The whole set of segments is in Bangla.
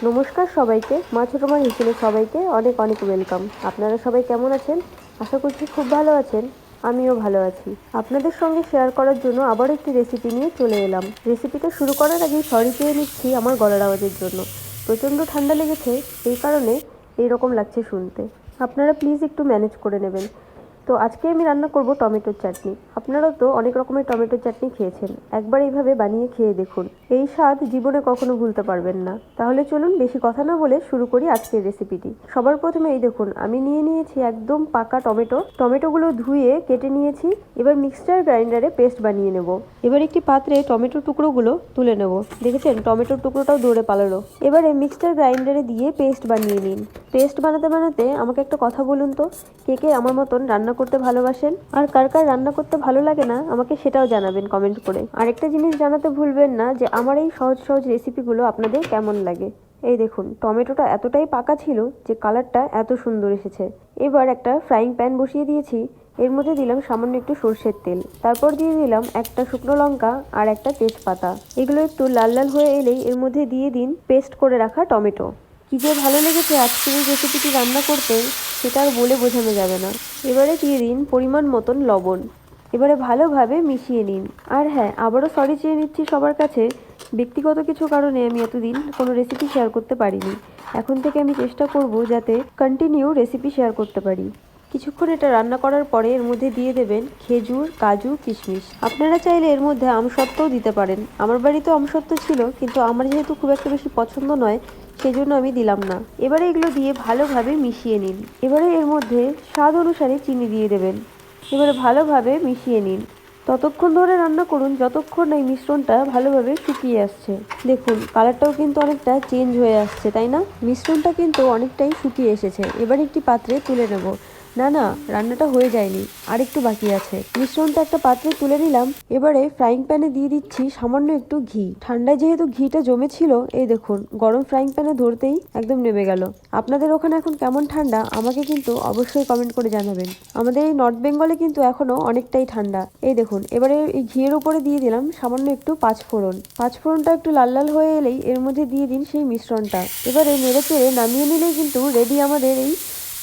নমস্কার সবাইকে, মা ছোটো মা হিসেবে সবাইকে অনেক অনেক ওয়েলকাম। আপনারা সবাই কেমন আছেন? আশা করছি খুব ভালো আছেন। আমিও ভালো আছি। আপনাদের সঙ্গে শেয়ার করার জন্য আবার একটি রেসিপি নিয়ে চলে এলাম। রেসিপিটা শুরু করার আগেই সরি চেয়ে নিচ্ছি আমার গলার আওয়াজের জন্য। প্রচণ্ড ঠান্ডা লেগেছে, এই কারণে এইরকম লাগছে শুনতে। আপনারা প্লিজ একটু ম্যানেজ করে নেবেন। তো আজকে আমি রান্না করব টমেটোর চাটনি। আপনারাও তো অনেক রকমের টমেটোর চাটনি খেয়েছেন, একবার এইভাবে বানিয়ে খেয়ে দেখুন। এই স্বাদ জীবনে কখনো ভুলতে পারবেন না। তাহলে চলুন বেশি কথা না বলে শুরু করি আজকের রেসিপিটি। সবার প্রথমে এই দেখুন, আমি নিয়ে নিয়েছি একদম পাকা টমেটোগুলো ধুয়ে কেটে নিয়েছি। এবার মিক্সচার গ্রাইন্ডারে পেস্ট বানিয়ে নেব। এবার একটি পাত্রে টমেটোর টুকরোগুলো তুলে নেব। দেখেছেন টমেটোর টুকরোটাও দৌড়ে পালালো। এবারে মিক্সচার গ্রাইন্ডারে দিয়ে পেস্ট বানিয়ে নিন। পেস্ট বানাতে বানাতে আমাকে একটা কথা বলুন তো, কে কে আমার মতন রান্না করতে ভালোবাসেন? আর কার কার রান্না করতে ভালো লাগে না আমাকে সেটাও জানাবেন কমেন্ট করে। আরেকটা জিনিস জানাতে ভুলবেন না যে আমার এই সহজ সহজ রেসিপিগুলো আপনাদের কেমন লাগে। এই দেখুন টমেটোটা এতটাই পাকা ছিল যে কালারটা এত সুন্দর এসেছে। এবার একটা ফ্রাইং প্যান বসিয়ে দিয়েছি। এর মধ্যে দিলাম সামান্য একটু সর্ষের তেল, তারপর দিয়ে দিলাম একটা শুকনো লঙ্কা আর একটা তেজপাতা। এগুলো একটু লাল লাল হয়ে এলেই এর মধ্যে দিয়ে দিন পেস্ট করে রাখা টমেটো। কি যে ভালো লেগেছে আজকের এই রেসিপিটি রান্না করতে, সেটা আর বলে বোঝানো যাবে না। এবারে দিয়ে দিন পরিমাণ মতন লবণ। এবারে ভালোভাবে মিশিয়ে নিন। আর হ্যাঁ, আবারও সরি চেয়ে নিচ্ছি সবার কাছে। ব্যক্তিগত কিছু কারণে আমি এতদিন কোনো রেসিপি শেয়ার করতে পারিনি। এখন থেকে আমি চেষ্টা করব যাতে কন্টিনিউ রেসিপি শেয়ার করতে পারি। কিছুক্ষণ এটা রান্না করার পরে এর মধ্যে দিয়ে দেবেন খেজুর, কাজু, কিশমিশ। আপনারা চাইলে এর মধ্যে আমসত্ত্বও দিতে পারেন। আমার বাড়িতেও আমসত্ত্ব ছিল, কিন্তু আমার যেহেতু খুব একটা বেশি পছন্দ নয়, সেই জন্য আমি দিলাম না। এবারে এগুলো দিয়ে ভালোভাবে মিশিয়ে নিন। এবারে এর মধ্যে স্বাদ অনুসারে চিনি দিয়ে দেবেন। এবারে ভালোভাবে মিশিয়ে নিন। ততক্ষণ ধরে রান্না করুন যতক্ষণ এই মিশ্রণটা ভালোভাবে শুকিয়ে আসছে। দেখুন কালারটাও কিন্তু অনেকটা চেঞ্জ হয়ে আসছে, তাই না? মিশ্রণটা কিন্তু অনেকটাই শুকিয়ে এসেছে। এবার একটি পাত্রে তুলে নেব। না না, রান্নাটা হয়ে যায়নি, আর একটু বাকি আছে। মিশ্রণটা একটা পাত্রে তুলে নিলাম। এবারে ফ্রাইং প্যানে দিয়ে দিচ্ছি সামান্য একটু ঘি। ঠান্ডায় যেহেতু ঘিটা জমেছিল, এই দেখুন গরম ফ্রাইং প্যানে ধরতেই একদম নেমে গেল। আপনাদের ওখানে এখন কেমন ঠান্ডা আমাকে কিন্তু অবশ্যই কমেন্ট করে জানাবেন। আমাদের এই নর্থ বেঙ্গলে কিন্তু এখনো অনেকটাই ঠান্ডা। এই দেখুন এবারে এই ঘিয়ের উপরে দিয়ে দিলাম সামান্য একটু পাঁচফোড়ন। পাঁচফোড়নটা একটু লাল লাল হয়ে এলেই এর মধ্যে দিয়ে দিন সেই মিশ্রণটা। এবারে নেড়ে চেড়ে নামিয়ে নিলেই কিন্তু রেডি আমাদের এই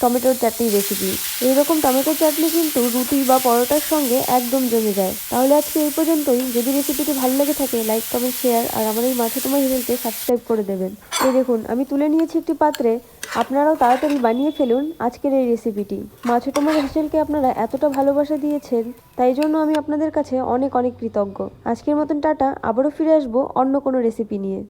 টমেটোর চাটনি রেসিপি। এইরকম টমেটো চাটনি কিন্তু রুটি বা পরোটার সঙ্গে একদম জমে যায়। তাহলে আজকে এই পর্যন্তই। যদি রেসিপিটি ভালো লেগে থাকে লাইক, কমেন্ট, শেয়ার আর আমার এই মা ছোটো মা চ্যানেলকে সাবস্ক্রাইব করে দেবেন। এই দেখুন আমি তুলে নিয়েছি একটি পাত্রে। আপনারাও তাড়াতাড়ি বানিয়ে ফেলুন আজকের এই রেসিপিটি। মা ছোটো মা চ্যানেলকে আপনারা এতটা ভালোবাসা দিয়েছেন, তাই জন্য আমি আপনাদের কাছে অনেক অনেক কৃতজ্ঞ। আজকের মতন টাটা, আবারও ফিরে আসবো অন্য কোনো রেসিপি নিয়ে।